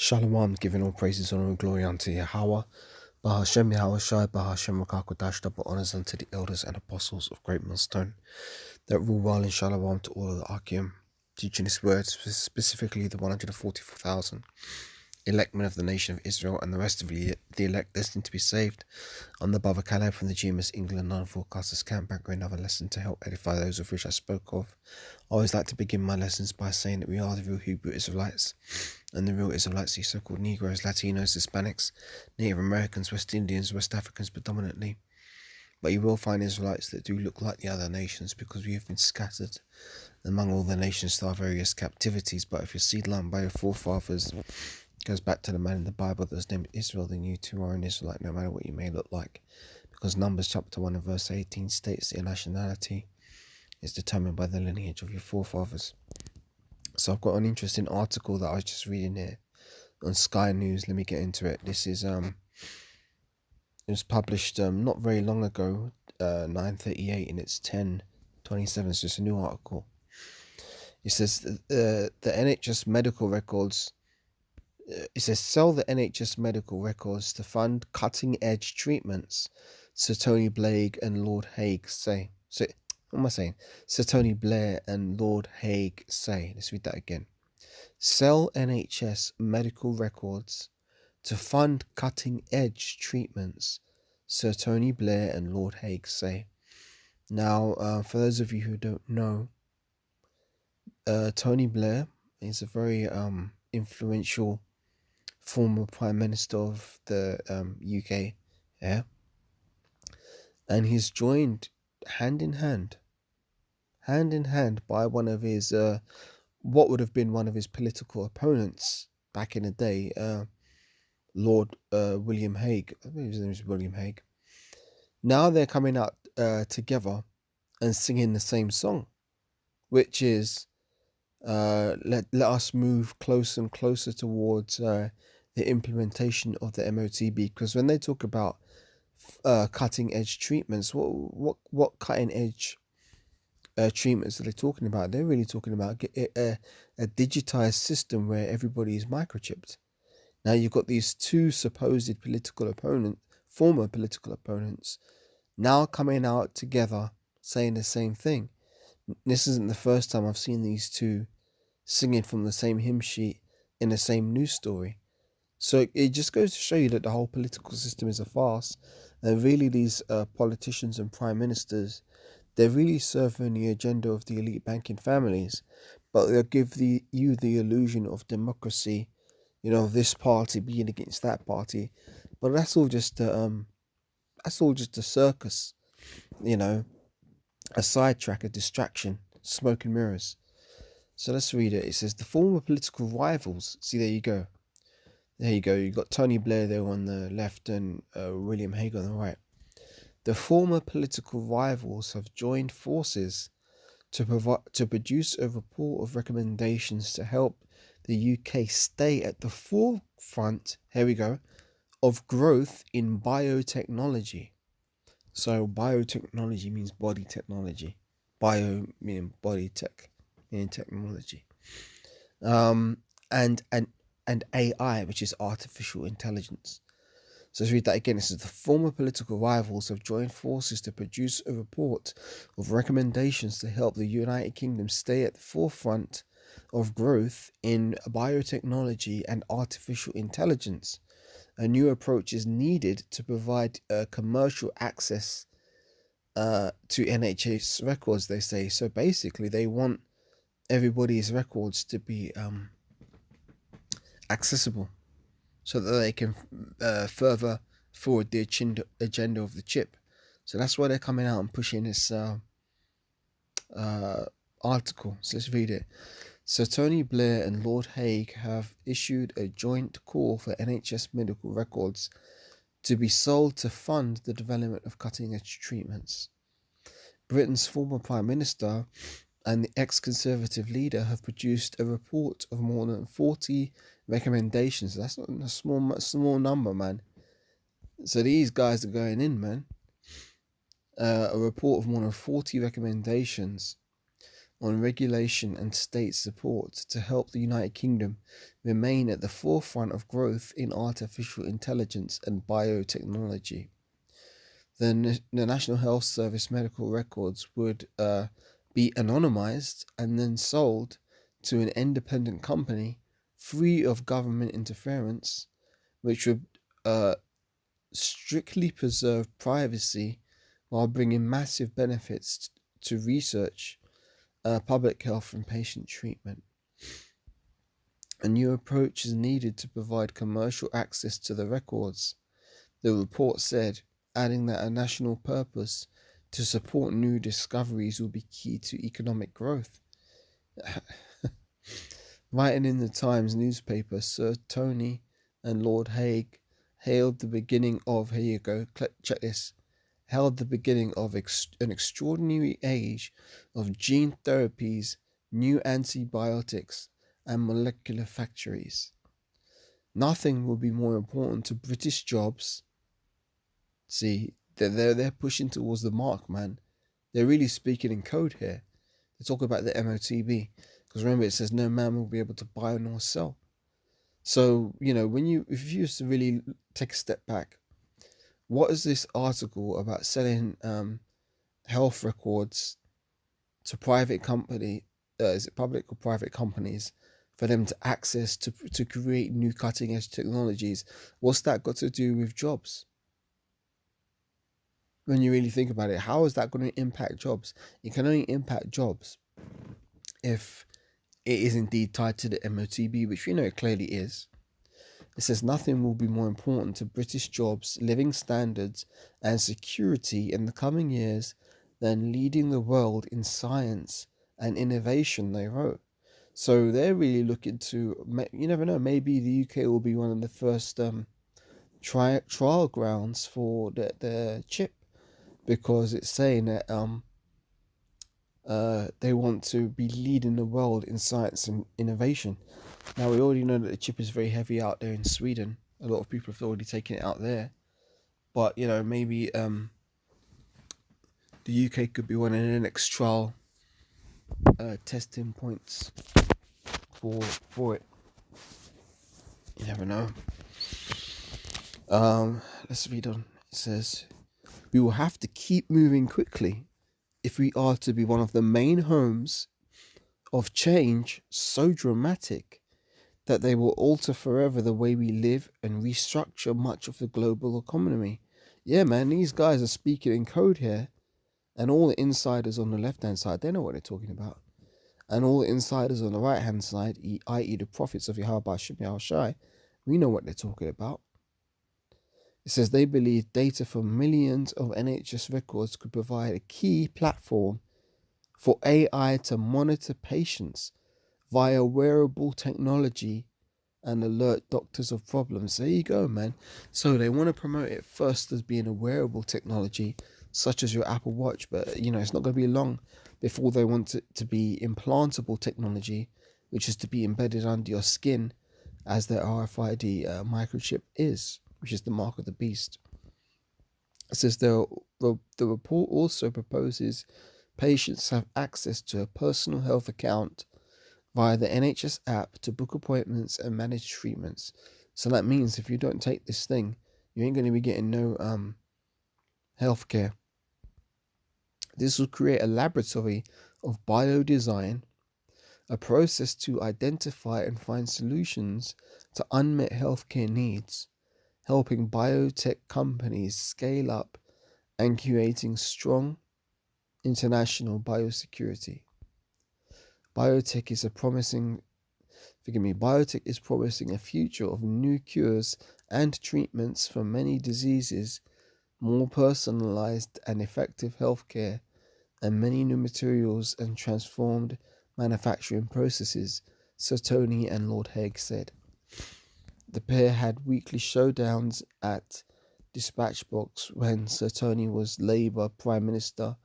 Shalom, giving all praises, honor, and glory unto Yahweh. Bahashem Yahweh Shai, Bahashem Rakakodash, double honors unto the elders and apostles of Great Millstone that rule well in Shalom to all of the Akim, teaching his words, specifically the 144,000 elect men of the nation of Israel and the rest of the elect destined to be saved. I'm the Baba Caleb from the GMS England non-forecasters camp, back with another lesson to help edify those of which I spoke of. I always like to begin my lessons by saying that we are the real Hebrew Israelites, and the real Israelites, these so-called Negroes, Latinos, Hispanics, Native Americans, West Indians, West Africans predominantly. But you will find Israelites that do look like the other nations, because we have been scattered among all the nations to our various captivities. But if you're seed line by your forefathers goes back to the man in the Bible that was named Israel, then you too are an Israelite, no matter what you may look like. Because Numbers chapter 1 and verse 18 states that your nationality is determined by the lineage of your forefathers. So I've got an interesting article that I was just reading here on Sky News. Let me get into it. This is it was published not very long ago, 9:38, and it's 10:27. It's just a new article. It says the NHS medical records. It says sell the NHS medical records to fund cutting-edge treatments. Sir Tony Blair and Lord Hague say. So what am I saying? Sir Tony Blair and Lord Hague say. Let's read that again. Sell NHS medical records to fund cutting-edge treatments. Sir Tony Blair and Lord Hague say. Now, for those of you who don't know, Tony Blair is a very influential former Prime Minister of the UK, yeah, and he's joined hand in hand by one of his what would have been one of his political opponents back in the day, Lord William Hague. I think his name is William Hague. Now they're coming out together and singing the same song, which is let us move closer and closer towards the implementation of the MOTB. Because when they talk about cutting edge treatments, what cutting edge treatments are they talking about? They're really talking about a digitized system where everybody is microchipped. Now you've got these two supposed former political opponents, now coming out together saying the same thing. This isn't the first time I've seen these two singing from the same hymn sheet in the same news story. So it just goes to show you that the whole political system is a farce. And really these politicians and prime ministers, they're really serving the agenda of the elite banking families. But they'll give you the illusion of democracy, this party being against that party. But that's all just a circus, a sidetrack, a distraction, smoke and mirrors. So let's read it. It says the former political rivals. See, there you go. You've got Tony Blair there on the left and William Hague on the right. The former political rivals have joined forces to produce a report of recommendations to help the UK stay at the forefront, of growth in biotechnology. So biotechnology means body technology. Bio meaning body, tech meaning technology. And AI, which is artificial intelligence. So let's read that again. It says the former political rivals have joined forces to produce a report of recommendations to help the United Kingdom stay at the forefront of growth in biotechnology and artificial intelligence. A new approach is needed to provide commercial access to NHS records, they say. So basically they want everybody's records to be accessible, so that they can further forward the agenda of the chip. So that's why they're coming out and pushing this article. So let's read it. So Tony Blair and Lord Hague have issued a joint call for NHS medical records to be sold to fund the development of cutting-edge treatments. Britain's former Prime Minister and the ex-Conservative leader have produced a report of more than 40 recommendations. That's not a small number, man. So these guys are going in, man. A report of more than 40 recommendations on regulation and state support to help the United Kingdom remain at the forefront of growth in artificial intelligence and biotechnology. The National Health Service medical records would be anonymized and then sold to an independent company free of government interference, which would strictly preserve privacy while bringing massive benefits to research, public health, and patient treatment. A new approach is needed to provide commercial access to the records, the report said, adding that a national purpose to support new discoveries will be key to economic growth. Writing in the Times newspaper, Sir Tony and Lord Hague hailed the beginning of, here you go, check this, held the beginning of an extraordinary age of gene therapies, new antibiotics, and molecular factories. Nothing will be more important to British jobs. See, they're pushing towards the mark, man. They're really speaking in code here. They talk about the MOTB, because remember it says no man will be able to buy nor sell. So, you know, if you used to really take a step back, what is this article about selling health records to private company? Is it public or private companies for them to access to create new cutting edge technologies? What's that got to do with jobs? When you really think about it, how is that going to impact jobs? It can only impact jobs if it is indeed tied to the MOTB, which we know it clearly is. It says nothing will be more important to British jobs, living standards, and security in the coming years than leading the world in science and innovation, they wrote. So they're really looking to, you never know, maybe the UK will be one of the first trial grounds for the chip, because it's saying that they want to be leading the world in science and innovation. Now, we already know that the chip is very heavy out there in Sweden. A lot of people have already taken it out there. But, you know, maybe the UK could be one of the next trial testing points for it. You never know. Let's read on. It says, we will have to keep moving quickly if we are to be one of the main homes of change so dramatic that they will alter forever the way we live and restructure much of the global economy. Yeah, man, these guys are speaking in code here, and all the insiders on the left-hand side, they know what they're talking about. And all the insiders on the right-hand side, i.e. the prophets of Yahweh Shem Shai, we know what they're talking about. It says they believe data from millions of NHS records could provide a key platform for AI to monitor patients via wearable technology and alert doctors of problems. There you go, man. So they want to promote it first as being a wearable technology, such as your Apple Watch, but you know, it's not going to be long before they want it to be implantable technology, which is to be embedded under your skin, as their RFID microchip is, which is the mark of the beast. It says the report also proposes patients have access to a personal health account via the NHS app to book appointments and manage treatments. So that means if you don't take this thing, you ain't going to be getting no healthcare. This will create a laboratory of biodesign, a process to identify and find solutions to unmet healthcare needs, helping biotech companies scale up and creating strong international biosecurity. Biotech is promising a future of new cures and treatments for many diseases, more personalized and effective healthcare, and many new materials and transformed manufacturing processes, Sir Tony and Lord Hague said. The pair had weekly showdowns at Dispatch Box when Sir Tony was Labour Prime Minister,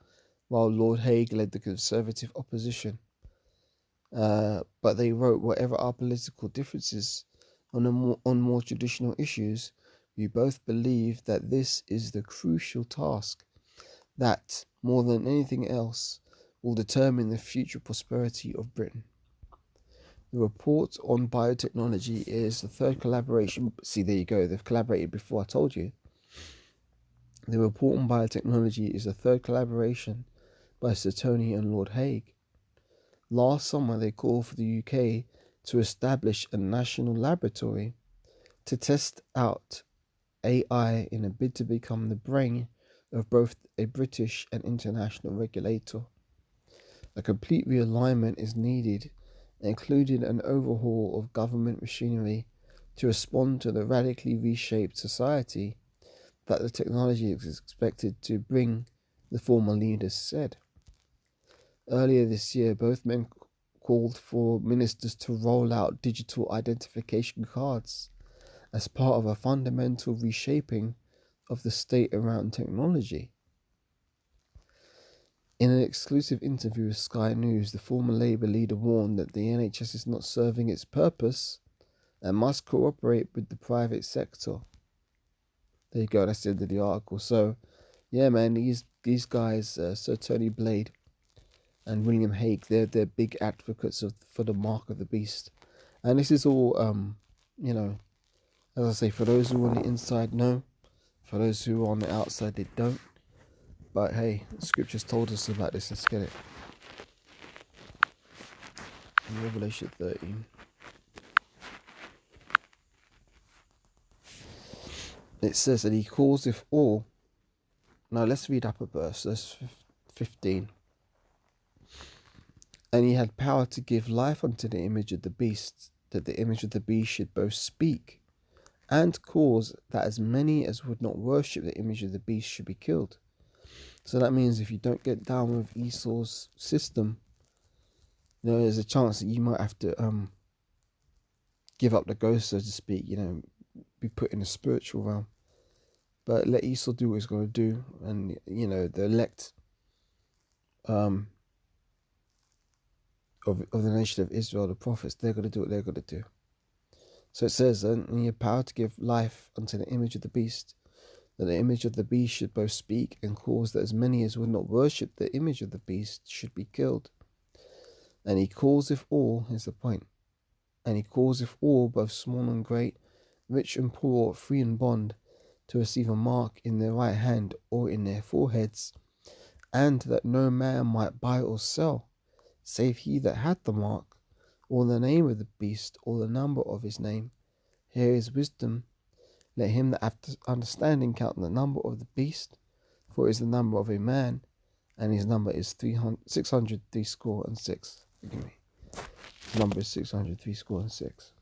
while Lord Hague led the Conservative opposition. But they wrote, whatever our political differences on more traditional issues, we both believe that this is the crucial task that, more than anything else, will determine the future prosperity of Britain. The report on biotechnology is the third collaboration. See, there you go. They've collaborated before, I told you. The report on biotechnology is the third collaboration by Sir Tony and Lord Hague. Last summer, they called for the UK to establish a national laboratory to test out AI in a bid to become the brain of both a British and international regulator. A complete realignment is needed, including an overhaul of government machinery to respond to the radically reshaped society that the technology is expected to bring, the former leaders said. Earlier this year, both men called for ministers to roll out digital identification cards as part of a fundamental reshaping of the state around technology. In an exclusive interview with Sky News, the former Labour leader warned that the NHS is not serving its purpose and must cooperate with the private sector. There you go, that's the end of the article. So, yeah, man, these guys, Sir Tony Blair and William Hague, they're big advocates for the mark of the beast. And this is all, as I say, for those who are on the inside know, for those who are on the outside they don't. But hey, the scriptures told us about this. Let's get it. In Revelation 13. It says that he causeth all. Now let's read up a verse. Verse 15. And he had power to give life unto the image of the beast, that the image of the beast should both speak, and cause that as many as would not worship the image of the beast should be killed. So that means if you don't get down with Esau's system, there's a chance that you might have to give up the ghost, so to speak, be put in the spiritual realm. But let Esau do what he's going to do, and the elect of the nation of Israel, the prophets, they're going to do what they're going to do. So it says, and he had power to give life unto the image of the beast, that the image of the beast should both speak, and cause that as many as would not worship the image of the beast should be killed. And he causeth all, is the point, and he causeth all, both small and great, rich and poor, free and bond, to receive a mark in their right hand or in their foreheads, and that no man might buy or sell, save he that had the mark, or the name of the beast, or the number of his name. Here is wisdom. Let him that hath understanding count the number of the beast, for it is the number of a man, and his number is 666. Forgive me. His number is 666.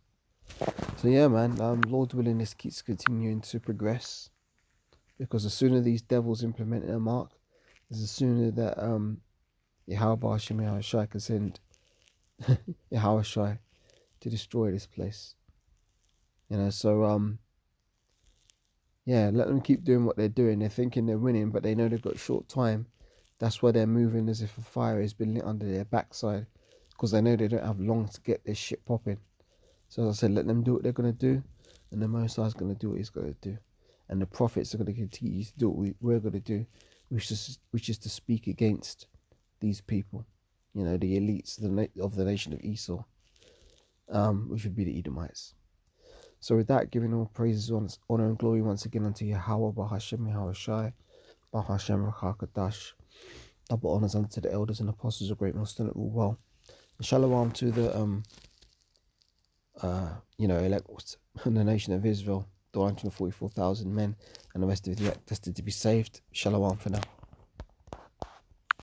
So yeah, man, Lord willing, this keeps continuing to progress, because the sooner these devils implement their mark, is the sooner that Yahweh Shai can send Yahweh Shai to destroy this place. Yeah, let them keep doing what they're doing. They're thinking they're winning, but they know they've got short time. That's why they're moving as if a fire has been lit under their backside, because they know they don't have long to get this shit popping. So as I said, let them do what they're going to do, and the Most High is going to do what he's going to do. And the prophets are going to continue to do what we're going to do, which is to speak against these people, the elites of the nation of Esau, which would be the Edomites. So with that, giving all praises, honor and glory once again unto Yahweh, Bahashem, Yahweh Shai, Bahashem, Rakakadash. Double honors unto the elders and apostles of Great Millstone that rule well. And shalom to the elect in the nation of Israel, the 144,000 men, and the rest of the elect destined to be saved. Shalom for now.